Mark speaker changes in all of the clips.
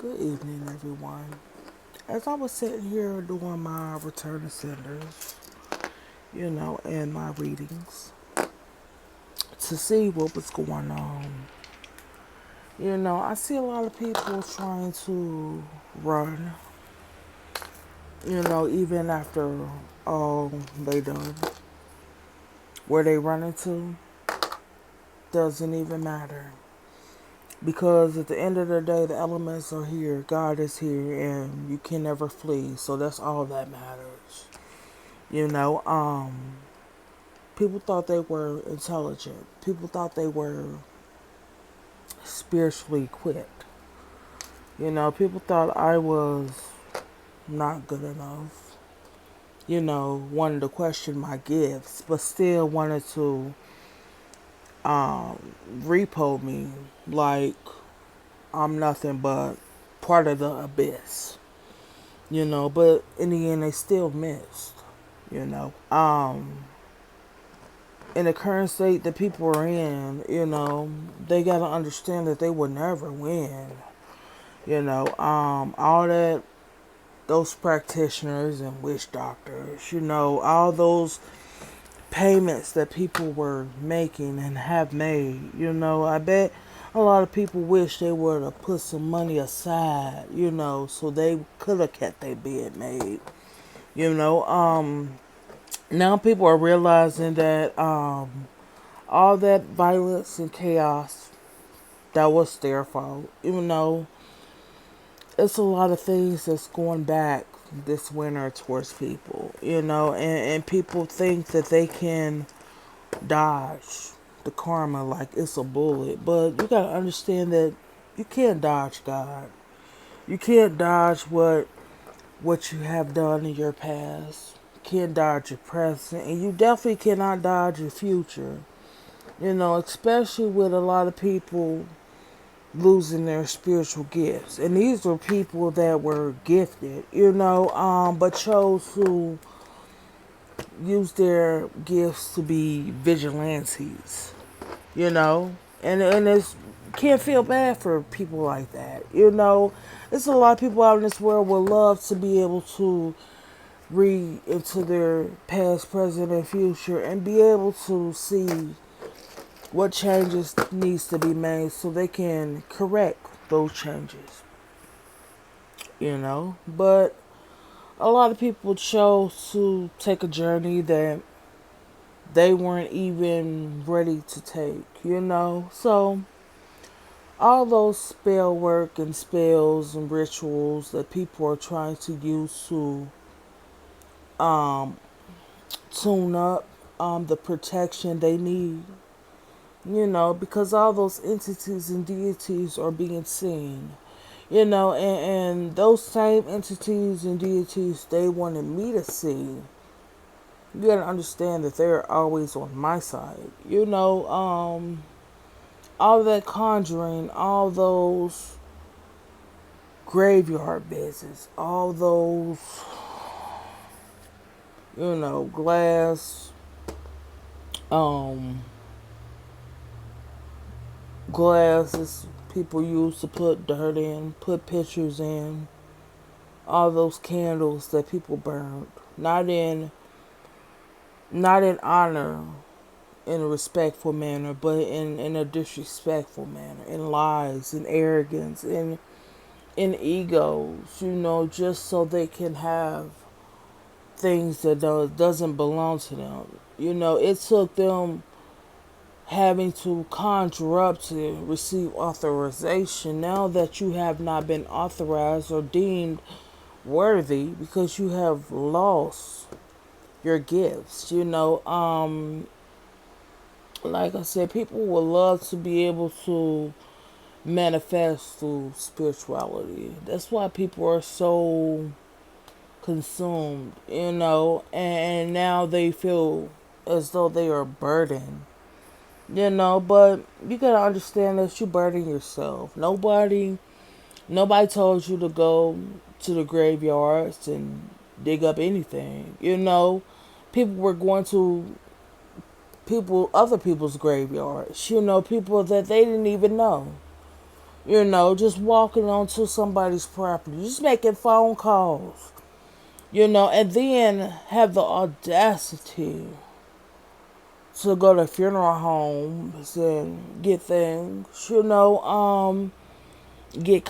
Speaker 1: Good evening, everyone. As I was sitting here doing my return to senders, and my readings to see what was going on, I see a lot of people trying to run, even after all they done. Where they running to doesn't even matter. Because at the end of the day, the elements are here, God is here, and you can never flee. So that's all that matters. You know, um, People thought they were intelligent. People thought they were spiritually equipped. People thought I was not good enough. Wanted to question my gifts, but still wanted to repo me like I'm nothing but part of the abyss. But in the end, they still missed. You know, in the current state that people are in, they got to understand that they will never win. All that, those practitioners and witch doctors, all those payments that people were making and have made, I bet a lot of people wish they would have put some money aside, so they could have kept their bed made. You know, Now people are realizing that all that violence and chaos, that was their fault. Even though it's a lot of things that's going back this winter towards people, and people think that they can dodge the karma like it's a bullet. But you gotta understand that you can't dodge God. You can't dodge what you have done in your past. You can't dodge your present, and you definitely cannot dodge your future. Especially with a lot of people losing their spiritual gifts. And these were people that were gifted, but chose to use their gifts to be vigilantes, you know? And it's can't feel bad for people like that. There's a lot of people out in this world would love to be able to read into their past, present, and future and be able to see what changes needs to be made so they can correct those changes, But a lot of people chose to take a journey that they weren't even ready to take. So all those spell work and spells and rituals that people are trying to use to um, tune up the protection they need, because all those entities and deities are being seen, and those same entities and deities they wanted me to see. You gotta understand that they're always on my side. All that conjuring, all those graveyard visits, all those, glass, um, glasses people use to put dirt in, put pictures in, all those candles that people burned, not in honor, in a respectful manner, but in a disrespectful manner, in lies, in arrogance, in egos, just so they can have things that doesn't belong to them. It took them having to conjure up to receive authorization. Now that you have not been authorized or deemed worthy because you have lost your gifts, like I said, people would love to be able to manifest through spirituality. That's why people are so consumed, and now they feel as though they are burdened, but you gotta understand that you burden yourself. Nobody told you to go to the graveyards and dig up anything, People were going to other people's graveyards, people that they didn't even know. Just walking onto somebody's property, just making phone calls, and then have the audacity to go to funeral homes and get things, get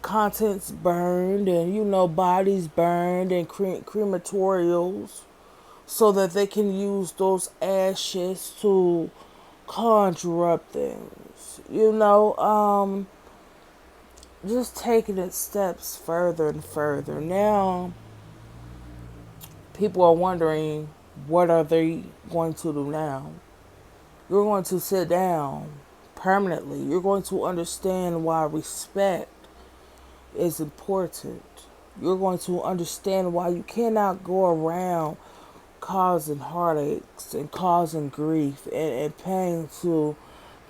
Speaker 1: contents burned and bodies burned and crematorials so that they can use those ashes to conjure up things. Just taking it steps further and further. Now, people are wondering, what are they going to do now? You're going to sit down permanently. You're going to understand why respect is important. You're going to understand why you cannot go around causing heartaches and causing grief and pain to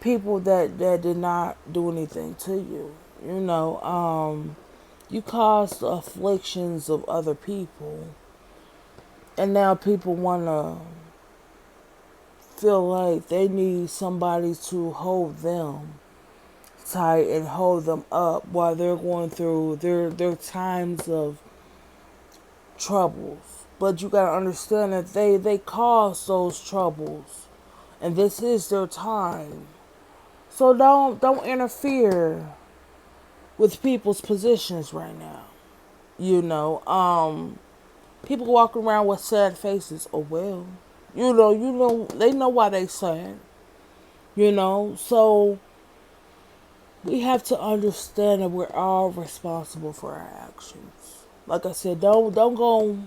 Speaker 1: people that did not do anything to you. You caused the afflictions of other people, and now people want to feel like they need somebody to hold them tight and hold them up while they're going through their times of troubles. But you gotta understand that they caused those troubles, and this is their time. So don't interfere with people's positions right now. People walking around with sad faces. Oh well, they know why they sad. So we have to understand that we're all responsible for our actions. Like I said, don't go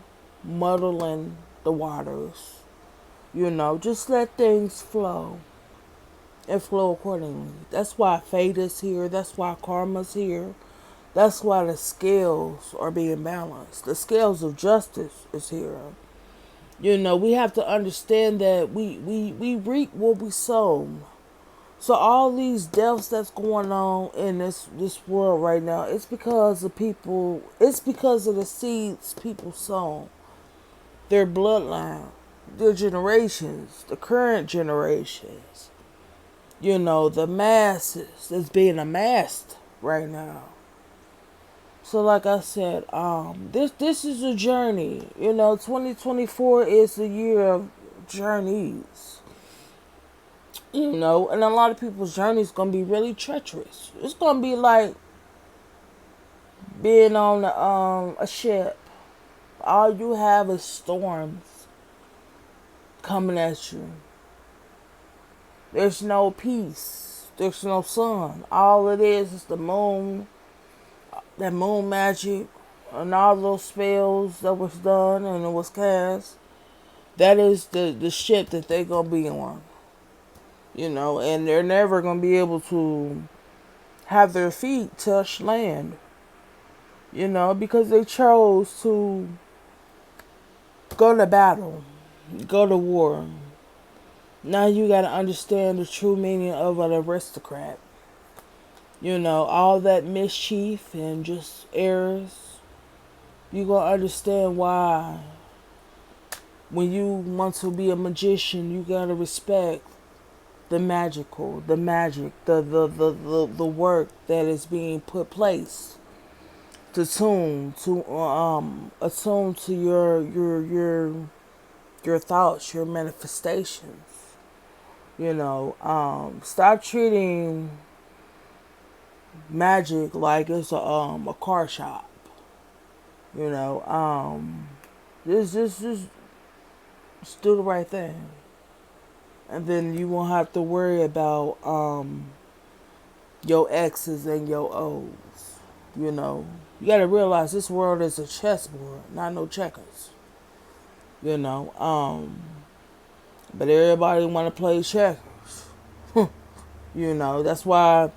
Speaker 1: muddling the waters. Just let things flow and flow accordingly. That's why fate is here. That's why karma's here. That's why the scales are being balanced. The scales of justice is here. We have to understand that we reap what we sow. So all these deaths that's going on in this world right now, it's because of people. It's because of the seeds people sow, their bloodline, their generations, the current generations. The masses that's being amassed right now. So like I said, this is a journey. 2024 is the year of journeys. And a lot of people's journey is gonna be really treacherous. It's gonna be like being on a ship. All you have is storms coming at you. There's no peace. There's no sun. All it is the moon, that moon magic, and all those spells that was done and it was cast. That is the ship that they gonna be on. And they're never going to be able to have their feet touch land, because they chose to go to battle, go to war. Now you got to understand the true meaning of an aristocrat. All that mischief and just errors, you going to understand why when you want to be a magician, you got to respect the magical, the magic, the work that is being put place to attune to your thoughts, your manifestations. Stop treating magic like it's a car shop. Just do the right thing. And then you won't have to worry about your X's and your O's. You got to realize this world is a chessboard, not no checkers. But everybody want to play checkers. That's why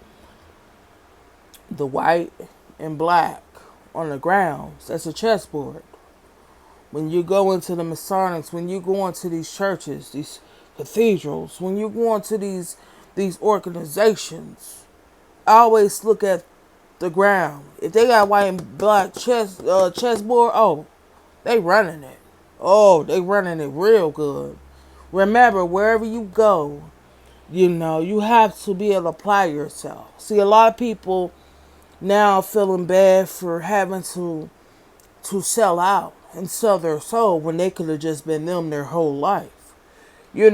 Speaker 1: the white and black on the grounds, that's a chessboard. When you go into the Masonics, when you go into these churches, these cathedrals, when you go into these organizations, I always look at the ground. If they got white and black chessboard, oh, they running it. Oh, they running it real good. Remember, wherever you go, You have to be able to apply yourself. See, a lot of people now feeling bad for having to sell out and sell their soul when they could have just been them their whole life. A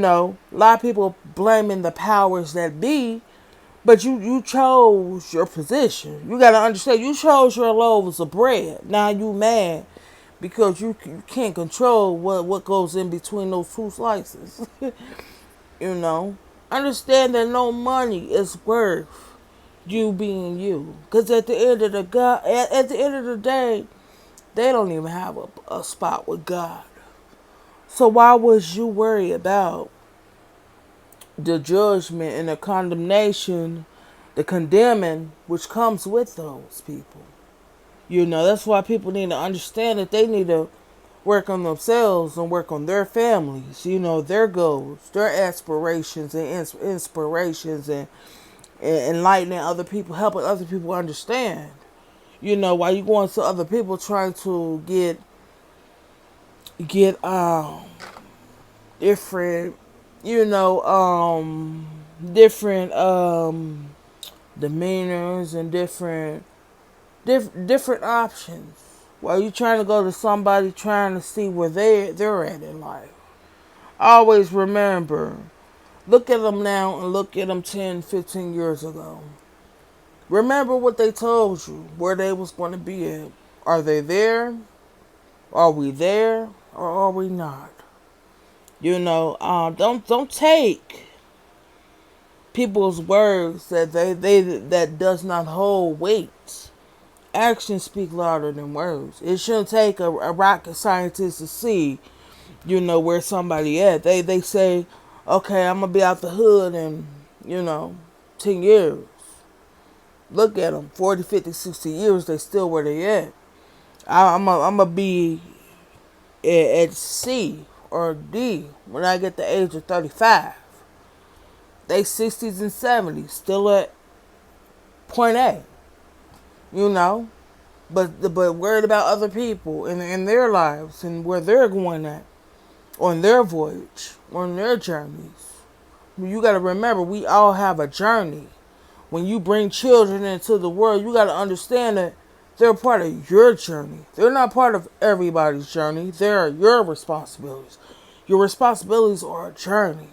Speaker 1: lot of people blaming the powers that be, but you chose your position. You got to understand, you chose your loaves of bread. Now you mad because you can't control what goes in between those two slices. you know, understand that no money is worth you being you. Because at the end of at the end of the day, they don't even have a spot with God. So why was you worried about the judgment and the condemnation, the condemning which comes with those people? That's why people need to understand that they need to work on themselves and work on their families, their goals, their aspirations and inspirations, and enlightening other people, helping other people understand. While you going to other people trying to get different, different demeanors and different options. While you trying to go to somebody trying to see where they're at in life. Always remember, look at them now and look at them 10, 15 years ago. Remember what they told you, where they was going to be at. Are they there? Are we there? Or are we not? Don't take people's words that that does not hold weight. Actions speak louder than words. It shouldn't take a rocket scientist to see, where somebody at. They say, okay, I'm gonna be out the hood in, 10 years. Look at them, 40, 50, 60 years, they still where they at. I'm gonna be at C or D when I get the age of 35. They 60s and 70s, still at point A. But worried about other people and their lives and where they're going at on their voyage, on their journeys. You got to remember, we all have a journey. When you bring children into the world, you got to understand that they're part of your journey. They're not part of everybody's journey. They're your responsibilities. Your responsibilities are a journey.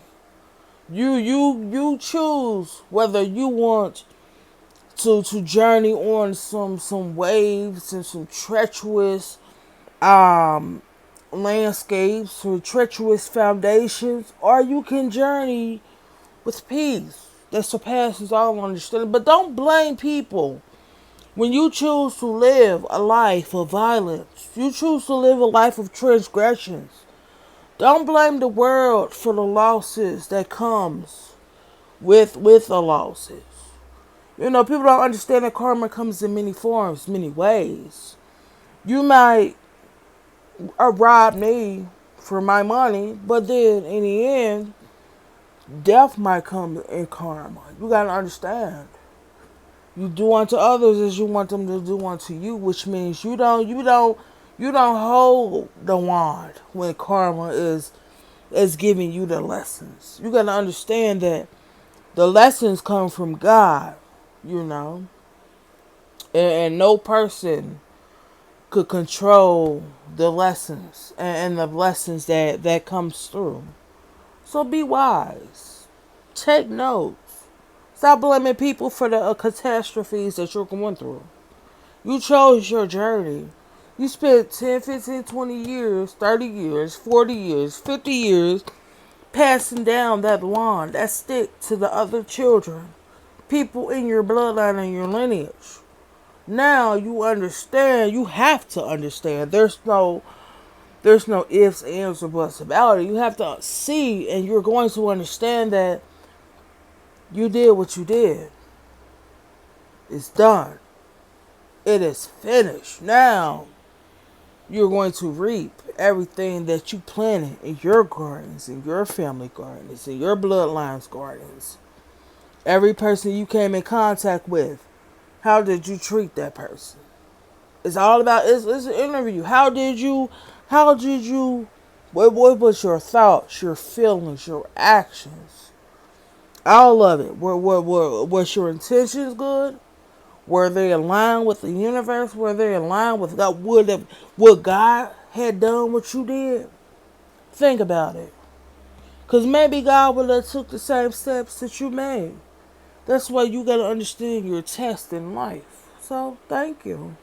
Speaker 1: You choose whether you want to journey on some waves and some treacherous landscapes or treacherous foundations, or you can journey with peace that surpasses all understanding. But don't blame people when you choose to live a life of violence. You choose to live a life of transgressions. Don't blame the world for the losses that comes with the losses. People don't understand that karma comes in many forms, many ways. You might rob me for my money, but then in the end, death might come in karma. You gotta understand. You do unto others as you want them to do unto you, which means you don't hold the wand when karma is giving you the lessons. You gotta understand that the lessons come from God, and no person could control the lessons and the lessons that comes through. So be wise. Take notes. Stop blaming people for the catastrophes that you're going through. You chose your journey. You spent 10, 15, 20 years, 30 years, 40 years, 50 years passing down that wand, that stick to the other children, people in your bloodline and your lineage. Now you understand. You have to understand. There's no ifs, ands, or buts about it. You have to see, and you're going to understand that you did what you did. It's done. It is finished. Now you're going to reap everything that you planted in your gardens, in your family gardens, in your bloodline's gardens. Every person you came in contact with, how did you treat that person? It's all about, it's an interview. How did you, what was your thoughts, your feelings, your actions All of it. Was your intentions good? Were they aligned with the universe? Were they aligned with God? Would God had done what you did? Think about it. Because maybe God would have took the same steps that you made. That's why you got to understand your test in life. So, thank you.